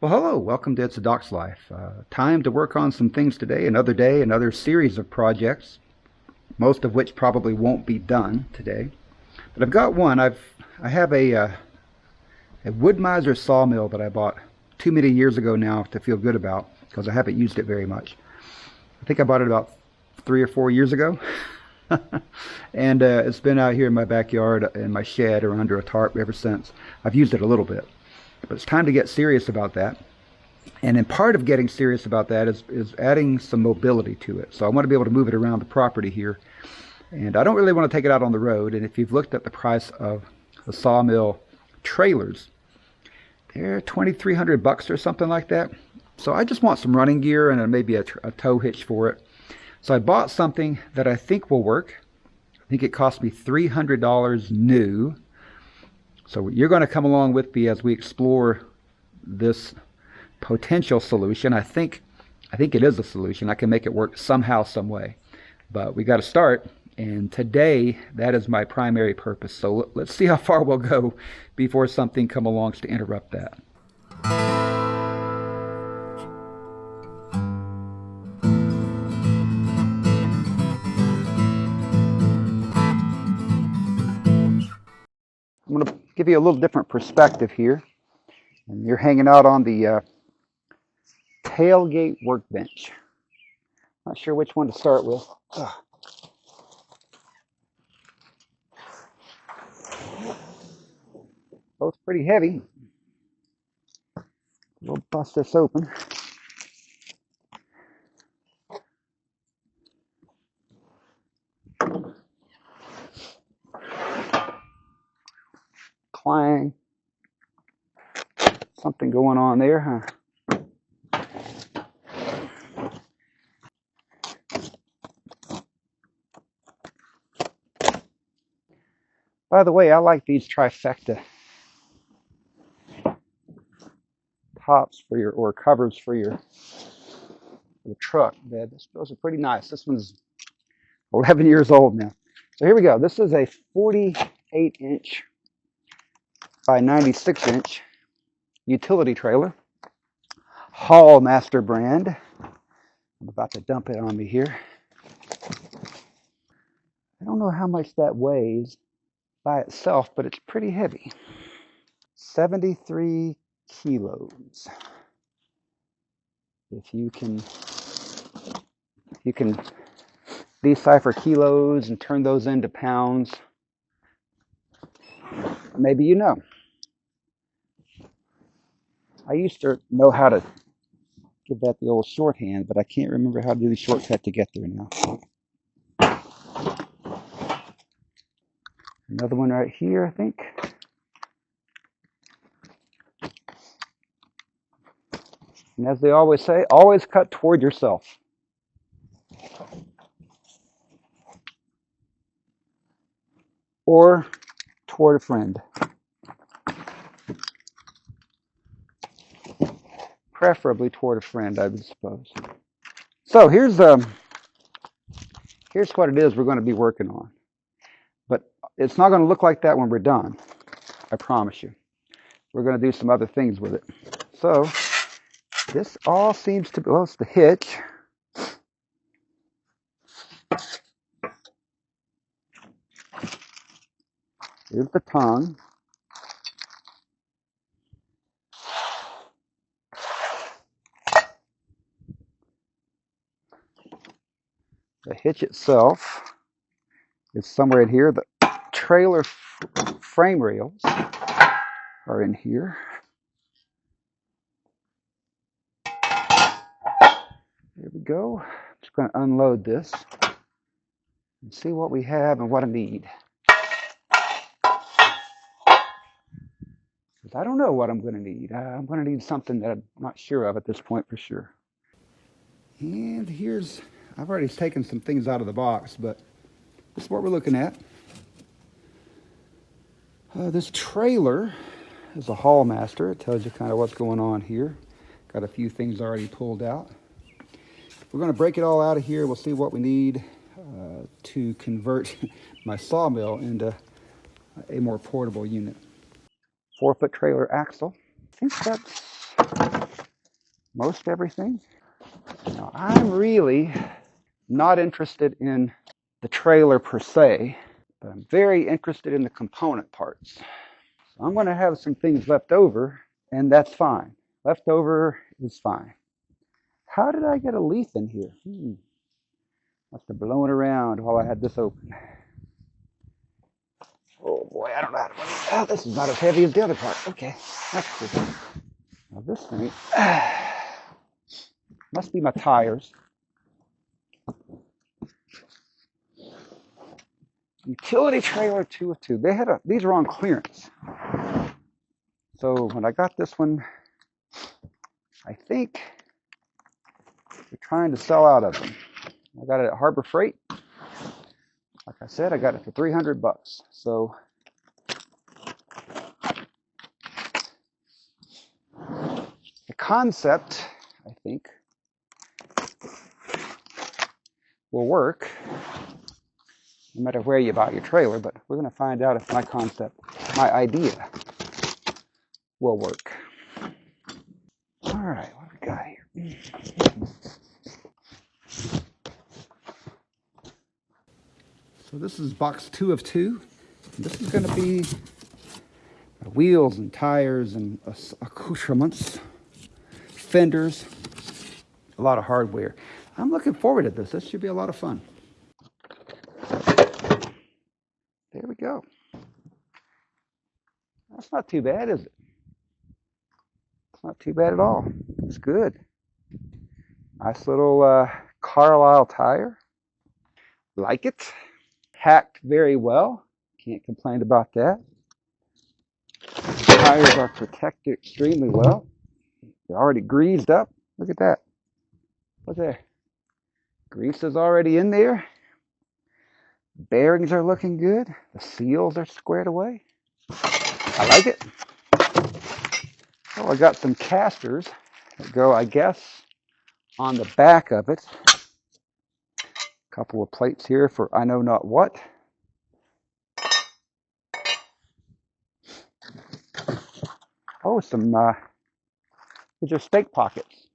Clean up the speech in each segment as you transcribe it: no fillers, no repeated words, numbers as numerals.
Well, hello, welcome to It's a Doc's Life. Time to work on some things today, another day, another series of projects, most of which probably won't be done today. But I've got one. I have a Wood-Mizer sawmill that I bought too many years ago now to feel good about because I haven't used it very much. I think I bought it about 3 or 4 years ago. And it's been out here in my backyard in my shed or under a tarp ever since. I've used it a little bit. But it's time to get serious about that. And in part of getting serious about that is adding some mobility to it. So I want to be able to move it around the property here. And I don't really want to take it out on the road. And if you've looked at the price of the sawmill trailers, they're $2,300 or something like that. So I just want some running gear and maybe a tow hitch for it. So I bought something that I think will work. I think it cost me $300 new. So you're going to come along with me as we explore this potential solution. I think it is a solution. I can make it work somehow, some way. But we got to start. And today, that is my primary purpose. So let's see how far we'll go before something comes along to interrupt that. I'm going to give you a little different perspective here. And you're hanging out on the tailgate workbench. Not sure which one to start with. Both pretty heavy. We'll bust this open. Clang. Something going on there, huh? By the way, I like these trifecta tops for your, or covers for your truck bed. Those are pretty nice. This one's 11 years old now. So here we go. This is a 48-inch by 96-inch utility trailer. Hall Master brand. I'm about to dump it on me here. I don't know how much that weighs by itself, but it's pretty heavy. 73 kilos. If you can decipher kilos and turn those into pounds, maybe you know. I used to know how to give that the old shorthand, but I can't remember how to do the shortcut to get there now. Another one right here, I think. And as they always say, always cut toward yourself. Or toward a friend. Preferably toward a friend, I would suppose. So here's what it is we're going to be working on. But it's not going to look like that when we're done. I promise you. We're going to do some other things with it. So this all seems to be, well, it's the hitch. Here's the tongue. The hitch itself is somewhere in here. The trailer frame rails are in here. There we go. I'm just going to unload this and see what we have and what I need. I don't know what I'm going to need. I'm going to need something that I'm not sure of at this point for sure. And here's, I've already taken some things out of the box, but this is what we're looking at. This trailer is a Hall Master. It tells you kind of what's going on here. Got a few things already pulled out. We're going to break it all out of here. We'll see what we need to convert my sawmill into a more portable unit. 4-foot trailer axle. I think that's most everything. Now, I'm really not interested in the trailer per se, but I'm very interested in the component parts. So I'm going to have some things left over, and that's fine. Leftover is fine. How did I get a leaf in here? Must have blown around while I had this open. Oh boy, I don't know how to run it. Oh, this is not as heavy as the other part. Okay, that's good. Now this thing must be my tires. Utility trailer 2 of 2. These are on clearance. So when I got this one, I think they're trying to sell out of them. I got it at Harbor Freight. Like I said, I got it for $300. So the concept, I think, will work no matter where you buy your trailer, but we're going to find out if my concept, my idea, will work. All right, what do we got here? So this is box 2 of 2. This is going to be wheels and tires and accoutrements, fenders, a lot of hardware. I'm looking forward to this. This should be a lot of fun. There we go. That's not too bad, is it? It's not too bad at all. It's good. Nice little Carlisle tire. Like it. Hacked very well. Can't complain about that. The tires are protected extremely well. They're already greased up. Look at that. Look there. Grease is already in there. Bearings are looking good. The seals are squared away. I like it. Oh, I got some casters that go, I guess, on the back of it. A couple of plates here for I know not what. Oh, these are steak pockets.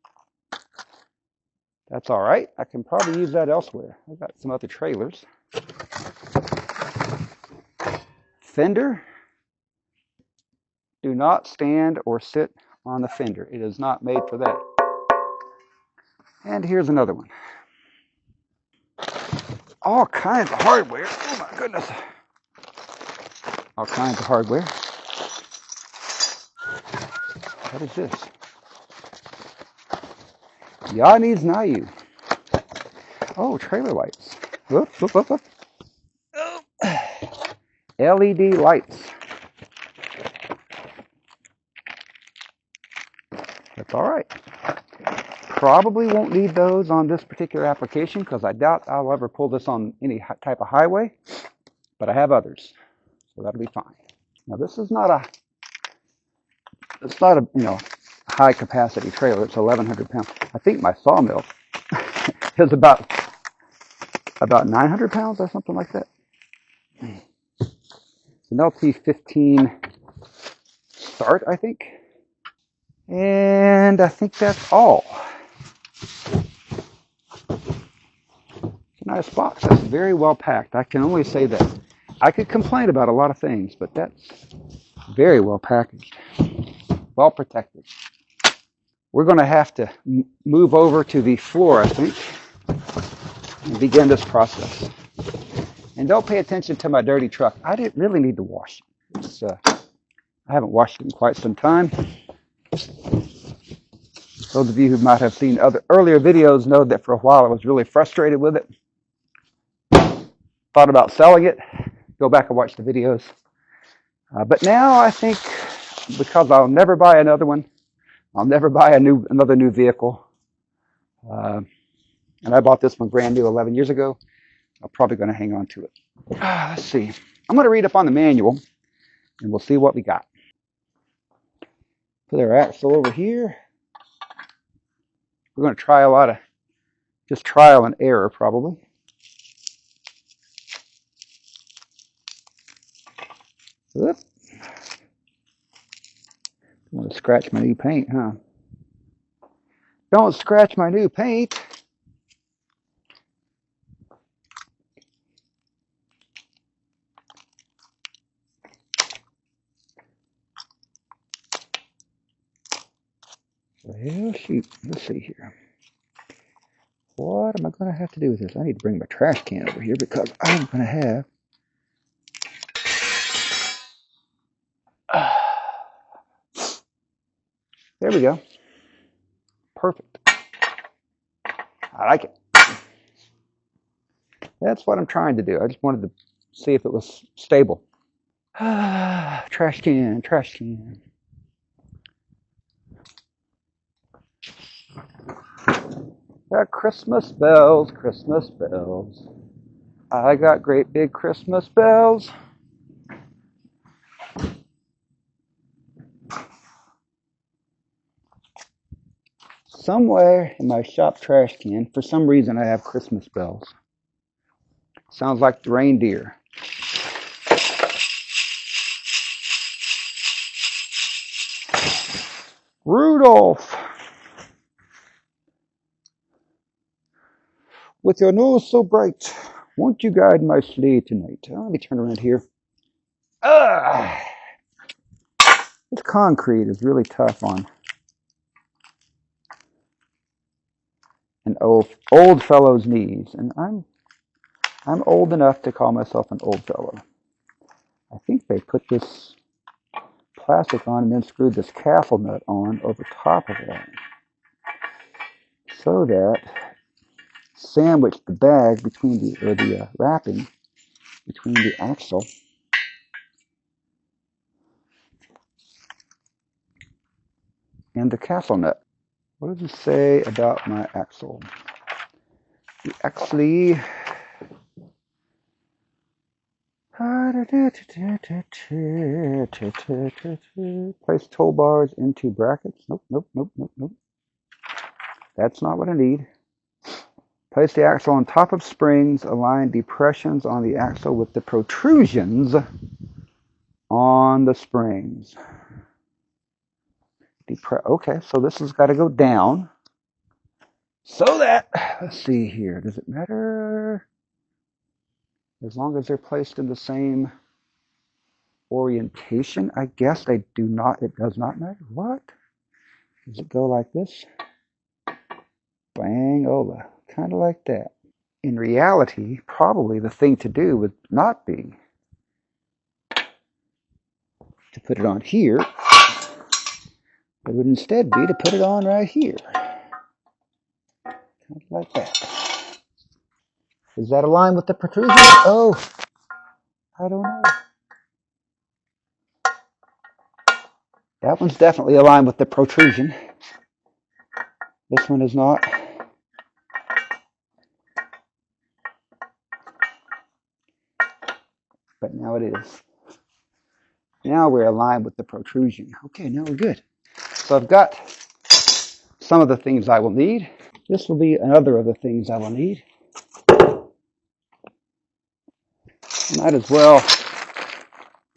That's all right. I can probably use that elsewhere. I've got some other trailers. Fender. Do not stand or sit on the fender. It is not made for that. And here's another one. All kinds of hardware. Oh my goodness. All kinds of hardware. What is this? Ya needs Nayu. Oh, trailer lights. Whoop, whoop, whoop, whoop. Oh. LED lights. That's all right. Probably won't need those on this particular application because I doubt I'll ever pull this on any type of highway, but I have others, so that'll be fine. Now this is not a, high capacity trailer. It's 1,100 pounds. I think my Sawmill is about 900 pounds or something like that. It's an LT115 Start, I think. And I think that's all. It's a nice box. That's very well packed. I can only say that. I could complain about a lot of things, but that's very well packaged. Well protected. We're going to have to move over to the floor, I think, and begin this process. And don't pay attention to my dirty truck. I didn't really need to wash it. I haven't washed it in quite some time. Those of you who might have seen earlier videos know that for a while I was really frustrated with it. Thought about selling it. Go back and watch the videos. But now I think because I'll never buy another one, I'll never buy another new vehicle. And I bought this one brand new 11 years ago. I'm probably going to hang on to it. Let's see. I'm going to read up on the manual, and we'll see what we got. Put our axle over here. We're going to try a lot of just trial and error, probably. Oop. I'm going to scratch my new paint, huh? Don't scratch my new paint. Well, shoot. Let's see here. What am I going to have to do with this? I need to bring my trash can over here because I'm going to have... There we go. Perfect. I like it. That's what I'm trying to do. I just wanted to see if it was stable. Trash can, trash can. Christmas bells, Christmas bells. I got great big Christmas bells. Somewhere in my shop trash can, for some reason, I have Christmas bells. Sounds like the reindeer. Rudolph, with your nose so bright, won't you guide my sleigh tonight? Let me turn around here. This concrete is really tough on an old fellow's knees, and I'm old enough to call myself an old fellow. I think they put this plastic on and then screwed this castle nut on over top of it, so that sandwiched the bag between the wrapping between the axle and the castle nut. What does it say about my axle? The axle. Place toll bars into brackets. Nope, nope, nope, nope, nope. That's not what I need. Place the axle on top of springs. Align depressions on the axle with the protrusions on the springs. Okay, so this has got to go down. So that, let's see here, does it matter? As long as they're placed in the same orientation, I guess they do not, it does not matter. What? Does it go like this? Bang over, kind of like that. In reality, probably the thing to do would not be to put it on here. It would instead be to put it on right here. Kind of like that. Is that aligned with the protrusion? Oh, I don't know. That one's definitely aligned with the protrusion. This one is not. But now it is. Now we're aligned with the protrusion. Okay, now we're good. So I've got some of the things I will need. This will be another of the things I will need. Might as well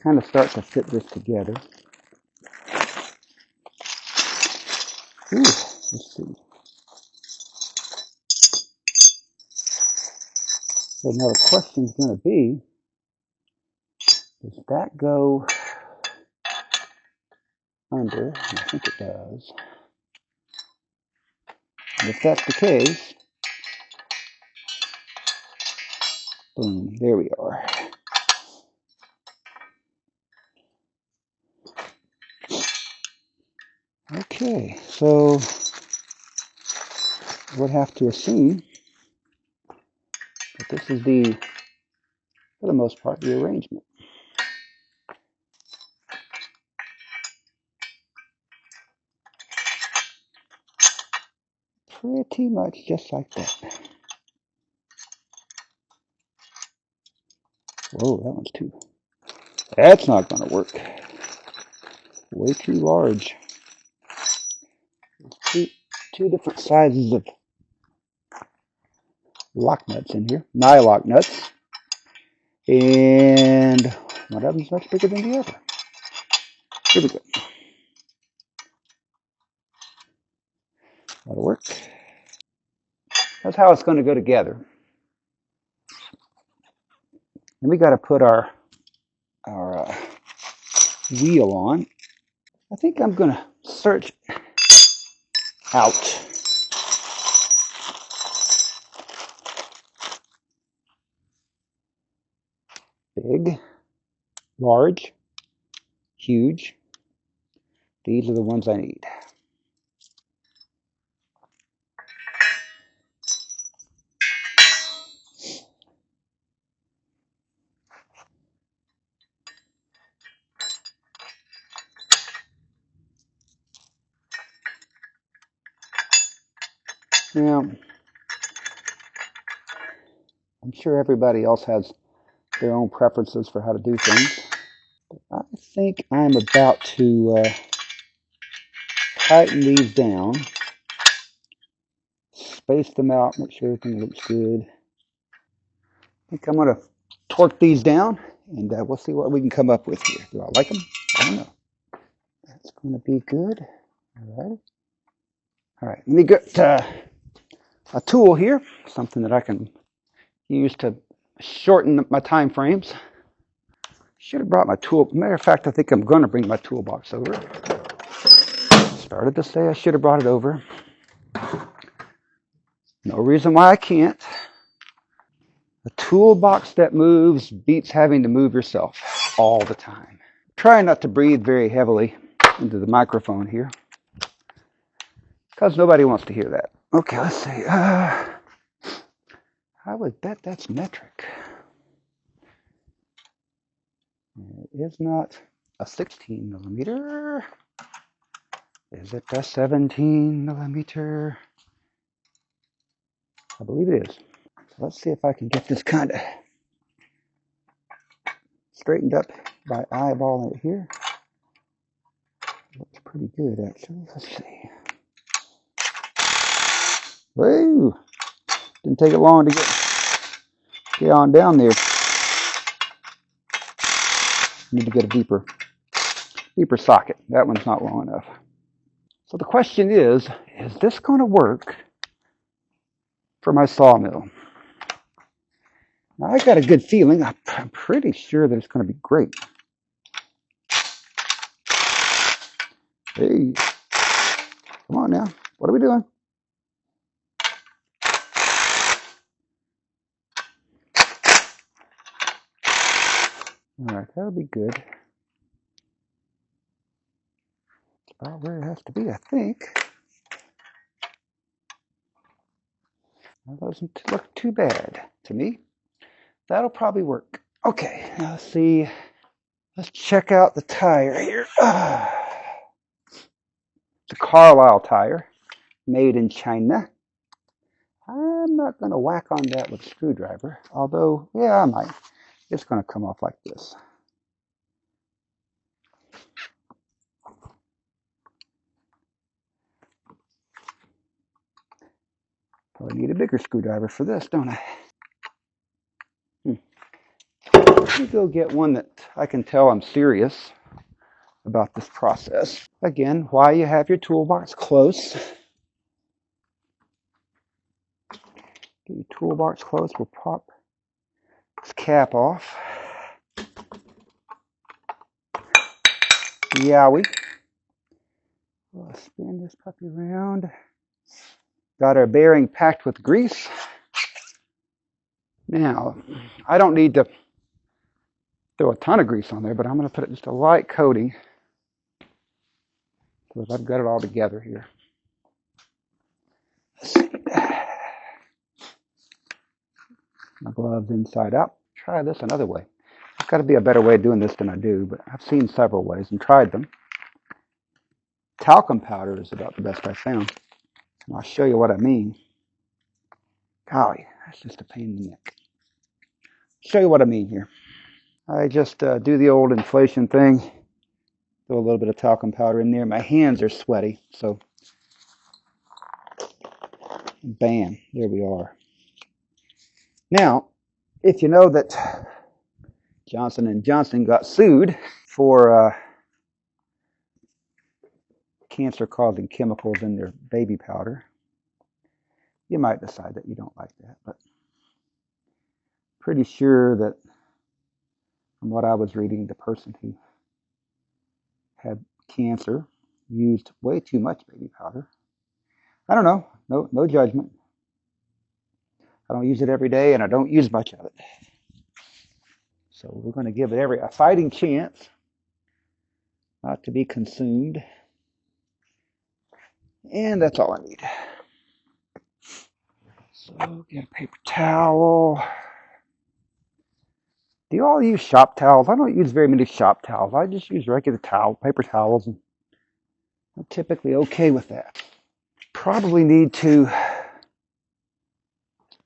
kind of start to fit this together. Ooh, let's see. So now the question is going to be, does that go under? I think it does. And if that's the case, boom, there we are. Okay, so I would have to assume that this is for the most part, the arrangement. Pretty much just like that. Whoa, that's not going to work. Way too large. Two different sizes of lock nuts in here, nylock nuts, and one of them's much bigger than the other. Here we go. That'll work. That's how it's going to go together. And we got to put our wheel on. I think I'm going to search out big, large, huge. These are the ones I need. Now, I'm sure everybody else has their own preferences for how to do things. I think I'm about to tighten these down, space them out, make sure everything looks good. I think I'm going to torque these down, and we'll see what we can come up with here. Do I like them? I don't know. That's going to be good. All right. All right. Let me get a tool here, something that I can use to shorten my time frames. Should have brought my tool. Matter of fact, I think I'm going to bring my toolbox over. Started to say I should have brought it over. No reason why I can't. A toolbox that moves beats having to move yourself all the time. Try not to breathe very heavily into the microphone here, because nobody wants to hear that. Okay, let's see. I would bet that's metric. It is not a 16 millimeter. Is it a 17 millimeter? I believe it is. So let's see if I can get this kind of straightened up by eyeballing it here. Looks pretty good, actually. Let's see. Whoa! Didn't take it long to get on down there. Need to get a deeper socket. That one's not long enough. So the question is this going to work for my sawmill? Now, I got a good feeling. I'm pretty sure that it's going to be great. Hey, come on now. What are we doing? All right, that'll be good. It's about where it has to be, I think. That doesn't look too bad to me. That'll probably work. Okay, now let's see. Let's check out the tire here. It's a Carlisle tire, made in China. I'm not going to whack on that with a screwdriver, although, yeah, I might. It's going to come off like this. Probably need a bigger screwdriver for this, don't I? Let me go get one that I can tell I'm serious about this process. Again, why you have your toolbox close. Get your toolbox close. We'll pop this cap off. Yowie. We'll spin this puppy around. Got our bearing packed with grease. Now, I don't need to throw a ton of grease on there, but I'm going to put just a light coating so that I've got it all together here. Let's see. My gloves inside out. Try this another way. There's got to be a better way of doing this than I do, but I've seen several ways and tried them. Talcum powder is about the best I found. And I'll show you what I mean. Golly, that's just a pain in the neck. Show you what I mean here. I just do the old inflation thing. Throw a little bit of talcum powder in there. My hands are sweaty, so bam, there we are. Now, if you know that Johnson & Johnson got sued for cancer-causing chemicals in their baby powder, You might decide that you don't like that, but pretty sure that from what I was reading, the person who had cancer used way too much baby powder. I don't know. No judgment. I don't use it every day, and I don't use much of it. So we're going to give it a fighting chance not to be consumed. And that's all I need. So get a paper towel. Do you all use shop towels? I don't use very many shop towels. I just use regular paper towels, and I'm typically okay with that. Probably need to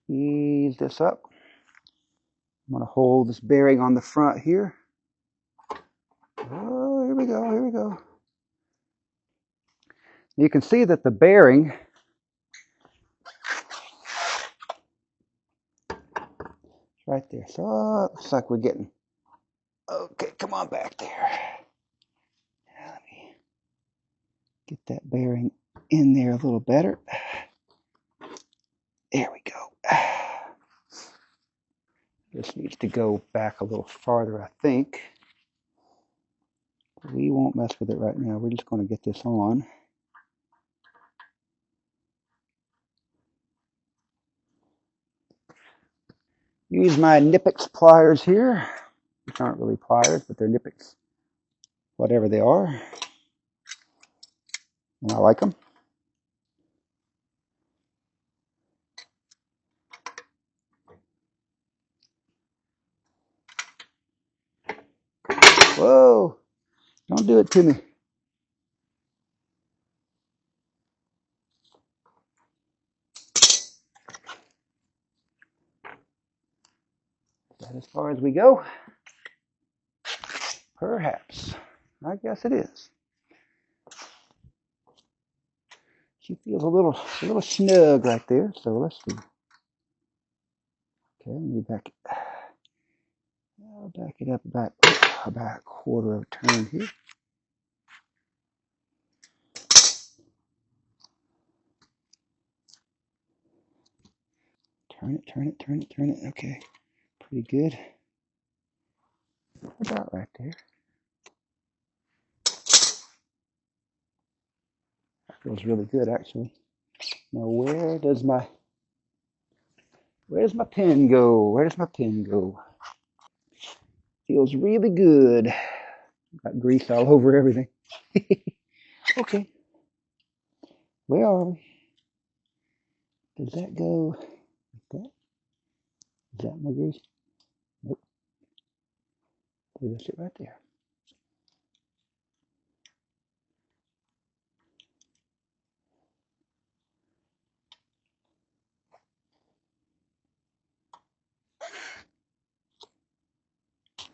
ease this up. I'm going to hold this bearing on the front here. Oh, here we go. You can see that the bearing right there. So it looks like we're getting, okay, come on back there. Now let me get that bearing in there a little better. There we go. This needs to go back a little farther, I think. We won't mess with it right now. We're just going to get this on. Use my Knipex pliers here, which aren't really pliers, but they're Knipex, whatever they are. And I like them. Whoa! Don't do it to me. Is that as far as we go? Perhaps. I guess it is. She feels a little snug right there, so let's see. Okay, let me back it up about a quarter of a turn here. Turn it. Okay, pretty good. About right there. That feels really good, actually. Now, where does my pen go? Where does my pen go? Feels really good. Got grease all over everything. Okay. Where are we? Does that go like that? Is that my grease? Nope. That's it right there.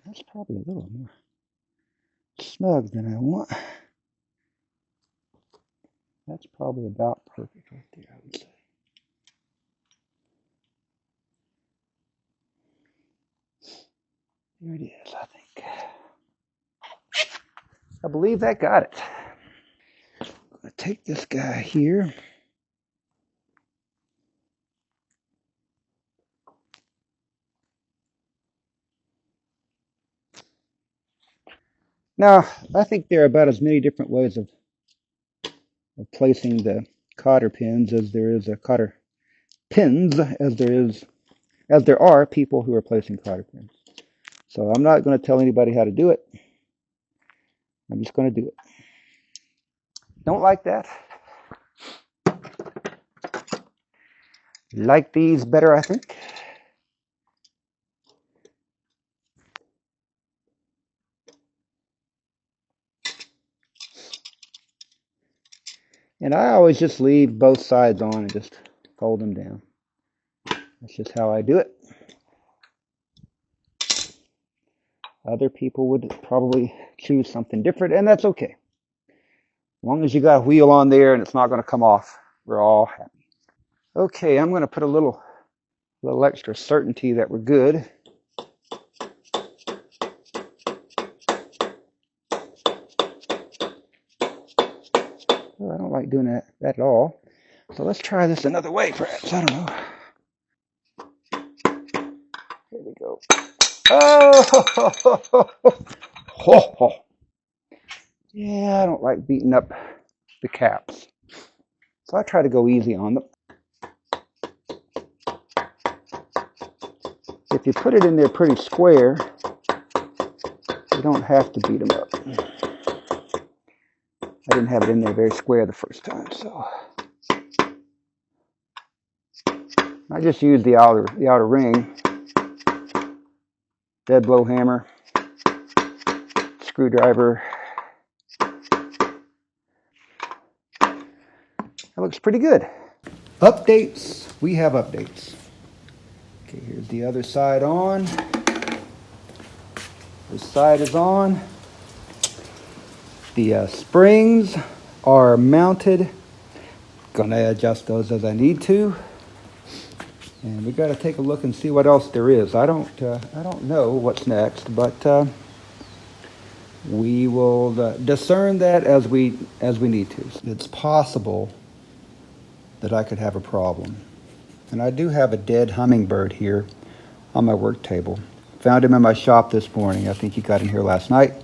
That's probably a little more snug than I want. That's probably about perfect right there, I would say. There it is, I think. I believe that got it. I'm going to take this guy here. Now, I think there are about as many different ways of placing the cotter pins as there is cotter pins as there are people who are placing cotter pins. So I'm not going to tell anybody how to do it. I'm just going to do it. Don't like that. Like these better, I think. And I always just leave both sides on and just fold them down. That's just how I do it. Other people would probably choose something different, and that's okay. As long as you got a wheel on there and it's not going to come off, we're all happy. Okay, I'm going to put a little extra certainty that we're good. Oh, I don't like doing that at all. So let's try this another way, perhaps. I don't know. Here we go. Oh! Yeah, I don't like beating up the caps. So I try to go easy on them. If you put it in there pretty square, you don't have to beat them up. I didn't have it in there very square the first time, so I just used the outer ring, dead blow hammer, screwdriver. That looks pretty good. Updates. We have updates. Okay, here's the other side on. This side is on. The springs are mounted. Gonna adjust those as I need to. And we got to take a look and see what else there is. I don't know what's next, but we will discern that as we need to. It's possible that I could have a problem, and I do have a dead hummingbird here on my work table. Found him in my shop this morning. I think he got in here last night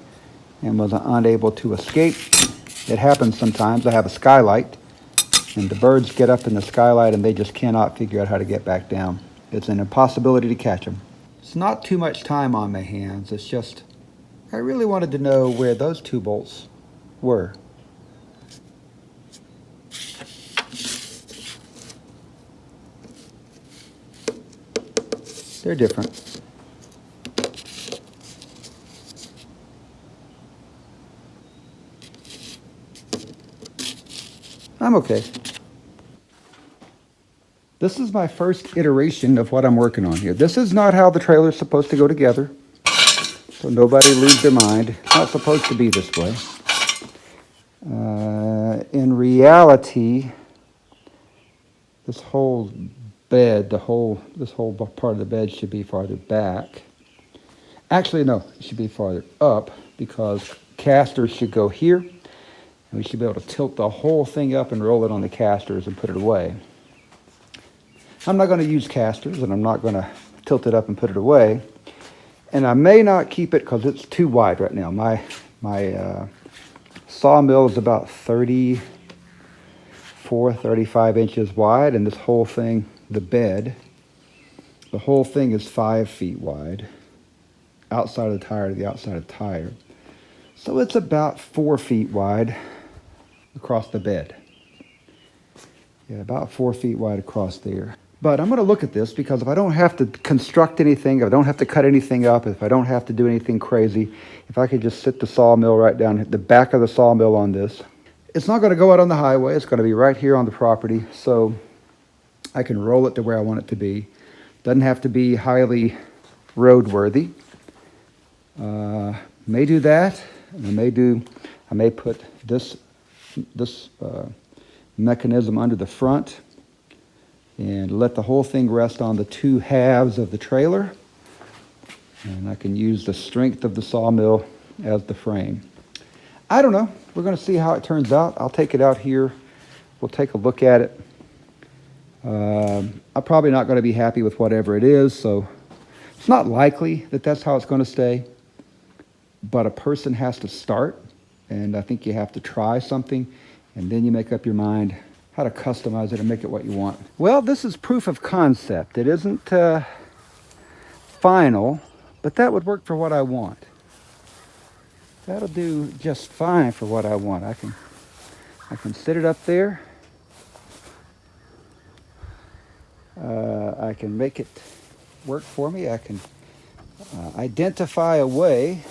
and was unable to escape. It happens sometimes. I have a skylight, and the birds get up in the skylight and they just cannot figure out how to get back down. It's an impossibility to catch them. It's not too much time on my hands. It's just, I really wanted to know where those two bolts were. They're different. I'm okay. This is my first iteration of what I'm working on here. This is not how the trailer is supposed to go together, so nobody lose their mind. It's not supposed to be this way. In reality, this whole bed, this whole part of the bed should be farther back. Actually, no, it should be farther up because casters should go here, and we should be able to tilt the whole thing up and roll it on the casters and put it away. I'm not going to use casters, and I'm not going to tilt it up and put it away. And I may not keep it because it's too wide right now. My sawmill is about 34, 35 inches wide, and this whole thing, the bed, the whole thing is 5 feet wide, outside of the tire to the outside of the tire. So it's about 4 feet wide across the bed. Yeah, about 4 feet wide across there. But I'm going to look at this because if I don't have to construct anything, if I don't have to cut anything up, if I don't have to do anything crazy, if I could just sit the sawmill right down, the back of the sawmill on this, it's not going to go out on the highway. It's going to be right here on the property, so I can roll it to where I want it to be. Doesn't have to be highly roadworthy. May do that. And I may put this mechanism under the front and let the whole thing rest on the two halves of the trailer. And I can use the strength of the sawmill as the frame. I don't know. We're going to see how it turns out. I'll take it out here. We'll take a look at it. I'm probably not going to be happy with whatever it is, so it's not likely that that's how it's going to stay. But a person has to start, and I think you have to try something, and then you make up your mind how to customize it and make it what you want. Well, this is proof of concept. It isn't final, but that would work for what I want. That'll do just fine for what I want. I can sit it up there. I can make it work for me. I can identify a way.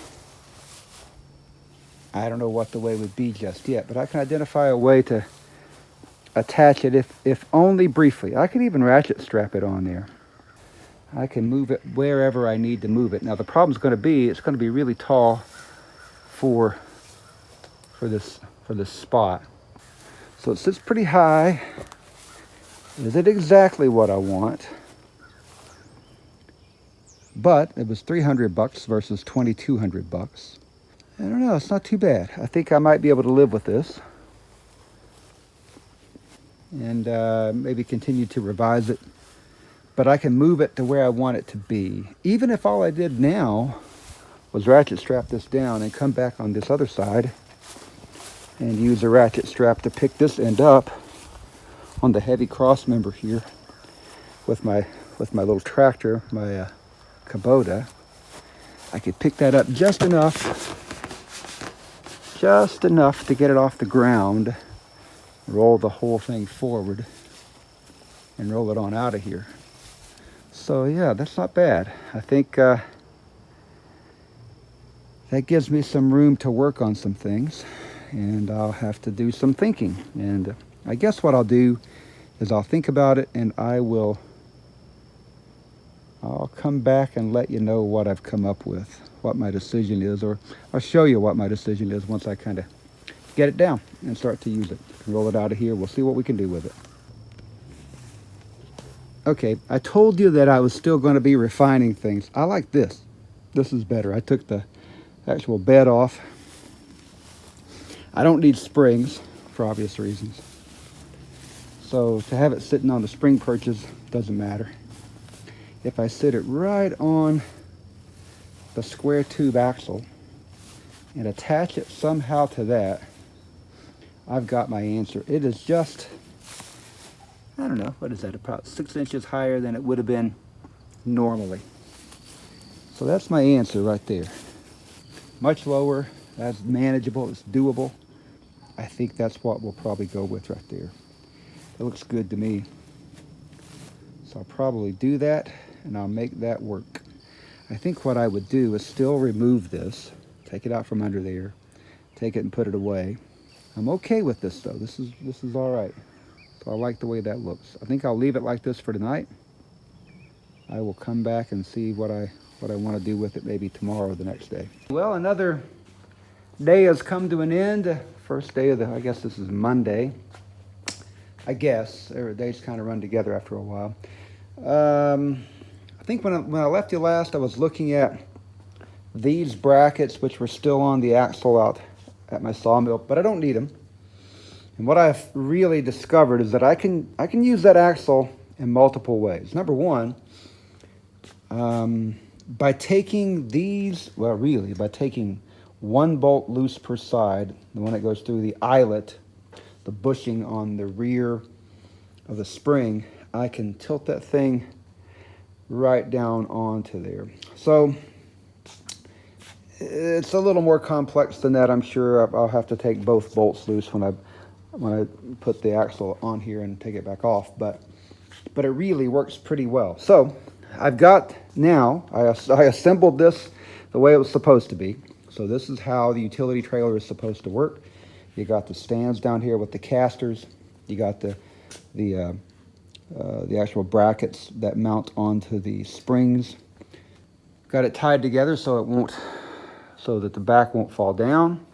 I don't know what the way would be just yet, but I can identify a way to attach it if only briefly. I can even ratchet strap it on there. I can move it wherever I need to move it. Now the problem's going to be it's going to be really tall for this spot. So it sits pretty high. Is it exactly what I want? But it was $300 versus $2,200. I don't know, it's not too bad. I think I might be able to live with this. and maybe continue to revise it. But I can move it to where I want it to be. Even if all I did now was ratchet strap this down and come back on this other side and use a ratchet strap to pick this end up on the heavy cross member here with my little tractor, my Kubota. I could pick that up just enough to get it off the ground, roll the whole thing forward, and roll it on out of here. So yeah, that's not bad. I think that gives me some room to work on some things, and I'll have to do some thinking. And I guess what I'll do is I'll think about it, and I'll come back and let you know what I've come up with, what my decision is, or I'll show you what my decision is once I kind of get it down and start to use it. Roll it out of here. We'll see what we can do with it. Okay, I told you that I was still going to be refining things. I like this. This is better. I took the actual bed off. I don't need springs for obvious reasons. So to have it sitting on the spring perches doesn't matter. If I sit it right on the square tube axle and attach it somehow to that, I've got my answer. It is just, I don't know, what is that, about 6 inches higher than it would have been normally. So that's my answer right there. Much lower, that's manageable, it's doable. I think that's what we'll probably go with right there. It looks good to me. So I'll probably do that, and I'll make that work. I think what I would do is still remove this, take it out from under there, take it and put it away. I'm okay with this though. This is all right. So I like the way that looks. I think I'll leave it like this for tonight. I will come back and see what I want to do with it maybe tomorrow or the next day. Well, another day has come to an end. First day of I guess this is Monday. I guess every days kind of run together after a while. I think when I left you last, I was looking at these brackets, which were still on the axle out at my sawmill, but I don't need them. And what I've really discovered is that I can use that axle in multiple ways. Number one, by taking these, well, really, by taking one bolt loose per side, the one that goes through the eyelet, the bushing on the rear of the spring, I can tilt that thing right down onto there. So it's a little more complex than that. I'm sure I'll have to take both bolts loose when I put the axle on here and take it back off, but it really works pretty well. So I've got now, I assembled this the way it was supposed to be. So this is how the utility trailer is supposed to work. You got the stands down here with the casters. You got the actual brackets that mount onto the springs. Got it tied together so that the back won't fall down.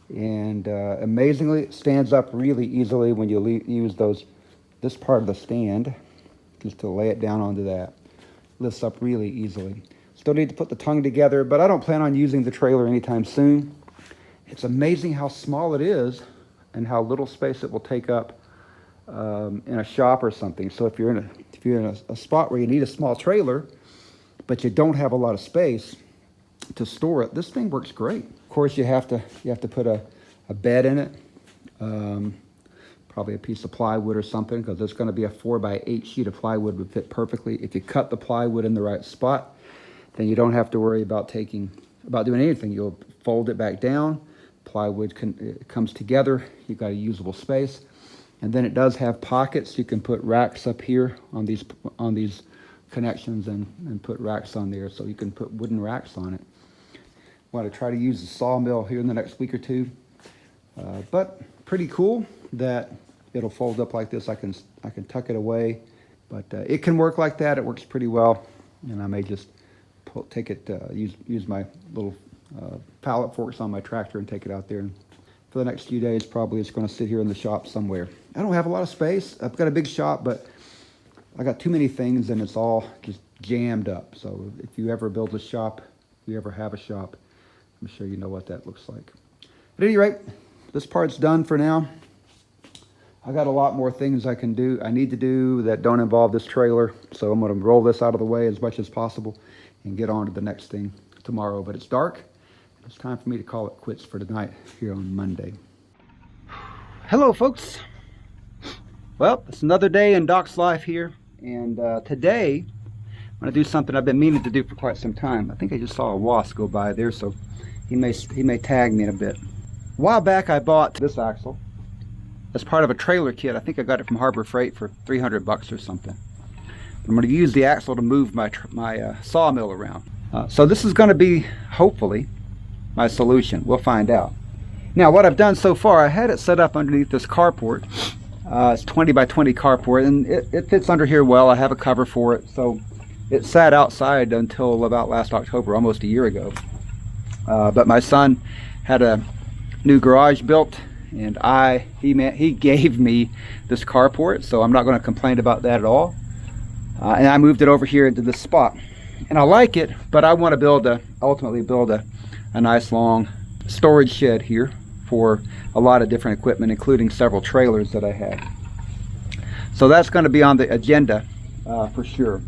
And amazingly, it stands up really easily when you use this part of the stand, just to lay it down onto that. Lifts up really easily. Still need to put the tongue together, but I don't plan on using the trailer anytime soon. It's amazing how small it is and how little space it will take up in a shop or something. So if you're in a spot where you need a small trailer, but you don't have a lot of space to store it, this thing works great. Of course, you have to put a bed in it, probably a piece of plywood or something, because it's going to be a 4x8 sheet of plywood would fit perfectly. If you cut the plywood in the right spot, then you don't have to worry about doing anything. You'll fold it back down. Plywood comes together. You've got a usable space, and then it does have pockets. You can put racks up here on these connections and put racks on there, so you can put wooden racks on it. Want to try to use the sawmill here in the next week or two, but pretty cool that it'll fold up like this. I can tuck it away, but it can work like that. It works pretty well, and I may just use my little pallet forks on my tractor and take it out there. And for the next few days, probably it's going to sit here in the shop somewhere. I don't have a lot of space. I've got a big shop, but I got too many things and it's all just jammed up. So if you ever build a shop, if you ever have a shop, I'm sure you know what that looks like. At any rate, this part's done for now. I got a lot more things I need to do that don't involve this trailer. So I'm going to roll this out of the way as much as possible and get on to the next thing tomorrow. But it's dark. It's time for me to call it quits for tonight here on Monday. Hello, folks. Well, it's another day in Doc's life here. And today, I'm going to do something I've been meaning to do for quite some time. I think I just saw a wasp go by there, so he may tag me in a bit. A while back, I bought this axle as part of a trailer kit. I think I got it from Harbor Freight for 300 bucks or something. I'm going to use the axle to move my sawmill around. So this is going to be, hopefully, my solution. We'll find out. Now, what I've done so far, I had it set up underneath this carport. It's 20 by 20 carport, and it fits under here well. I have a cover for it, so it sat outside until about last October, almost a year ago. But my son had a new garage built, and he gave me this carport, so I'm not going to complain about that at all. And I moved it over here into this spot, and I like it, but I want to ultimately build a nice long storage shed here for a lot of different equipment, including several trailers that I have. So that's going to be on the agenda for sure.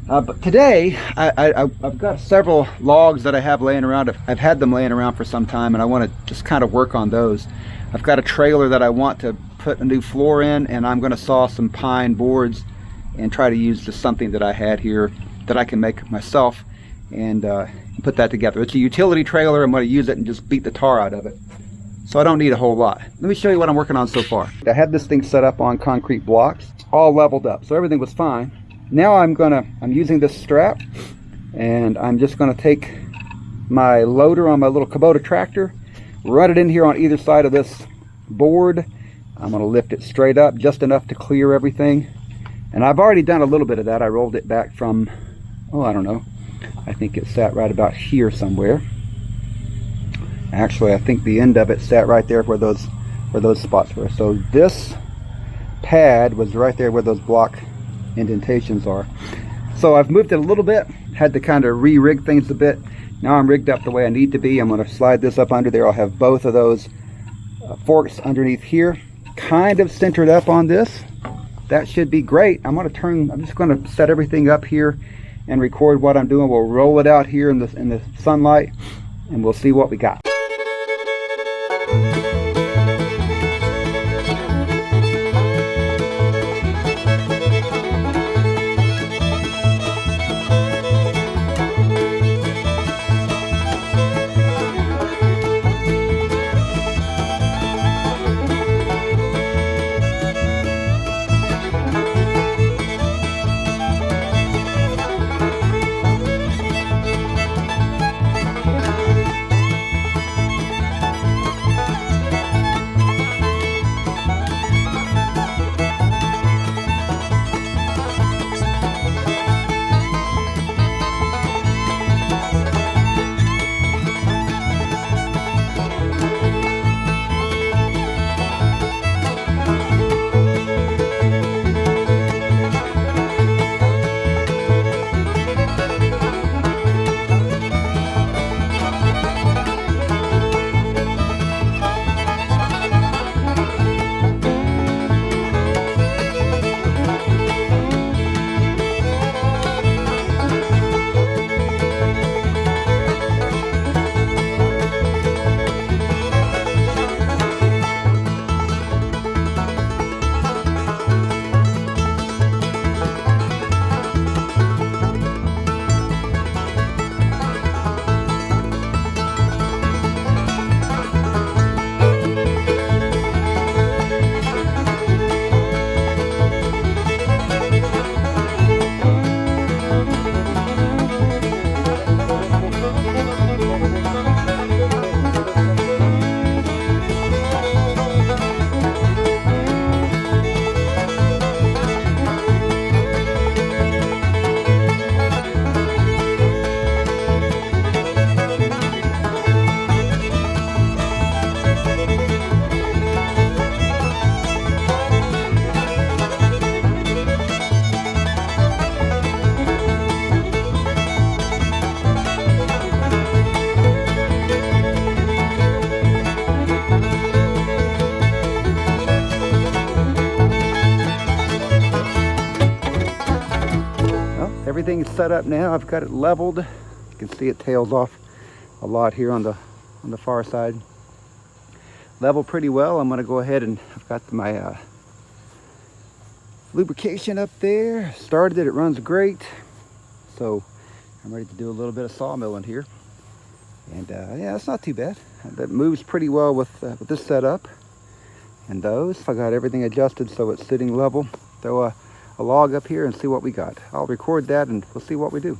But today I've got several logs that I have laying around. I've had them laying around for some time, and I want to just kind of work on those. I've got a trailer that I want to put a new floor in, and I'm going to saw some pine boards and try to use just something that I had here that I can make myself and put that together. It's a utility trailer. I'm going to use it and just beat the tar out of it. So I don't need a whole lot. Let me show you what I'm working on so far. I had this thing set up on concrete blocks, all leveled up, so everything was fine. Now I'm using this strap, and I'm just gonna take my loader on my little Kubota tractor, run it in here on either side of this board. I'm gonna lift it straight up, just enough to clear everything. And I've already done a little bit of that. I rolled it back from, oh, I don't know. I think it sat right about here somewhere. Actually, I think the end of it sat right there where those spots were. So this pad was right there where those block indentations are. So I've moved it a little bit, had to kind of re-rig things a bit. Now I'm rigged up the way I need to be. I'm going to slide this up under there. I'll have both of those forks underneath here, kind of centered up on this. That should be great. I'm just going to set everything up here and record what I'm doing. We'll roll it out here in the sunlight, and we'll see what we got. everything's set up now. I've got it leveled. You can see it tails off a lot here on the far side. Leveled pretty well. I'm going to go ahead and I've got my lubrication up there. Started it. It runs great. So I'm ready to do a little bit of sawmilling here. And yeah, it's not too bad. That moves pretty well with this setup. And those, I got everything adjusted so it's sitting level. Throw a log up here and see what we got. I'll record that and we'll see what we do.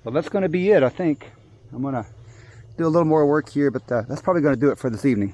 Well, that's going to be it, I think. I'm going to do a little more work here, but that's probably going to do it for this evening.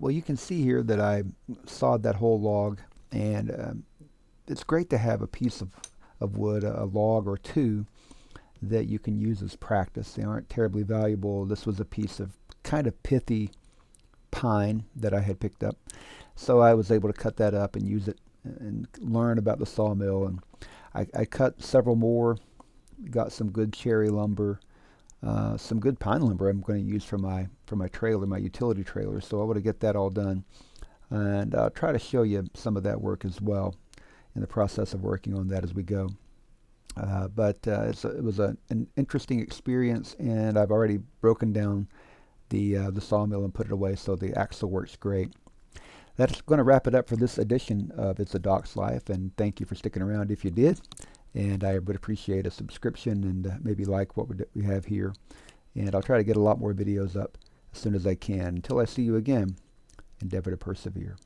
Well, you can see here that I sawed that whole log, and it's great to have a piece of wood, a log or two, that you can use as practice. They aren't terribly valuable. This was a piece of kind of pithy pine that I had picked up, so I was able to cut that up and use it and learn about the sawmill. And I cut several more, got some good cherry lumber, some good pine lumber I'm going to use for my trailer, my utility trailer. So I want to get that all done, and I'll try to show you some of that work as well in the process of working on that as we go. But it was an interesting experience, and I've already broken down the sawmill and put it away, so the axle works great. That's going to wrap it up for this edition of It's a Doc's Life, and thank you for sticking around if you did. And I would appreciate a subscription and maybe like what we have here. And I'll try to get a lot more videos up as soon as I can. Until I see you again, endeavor to persevere.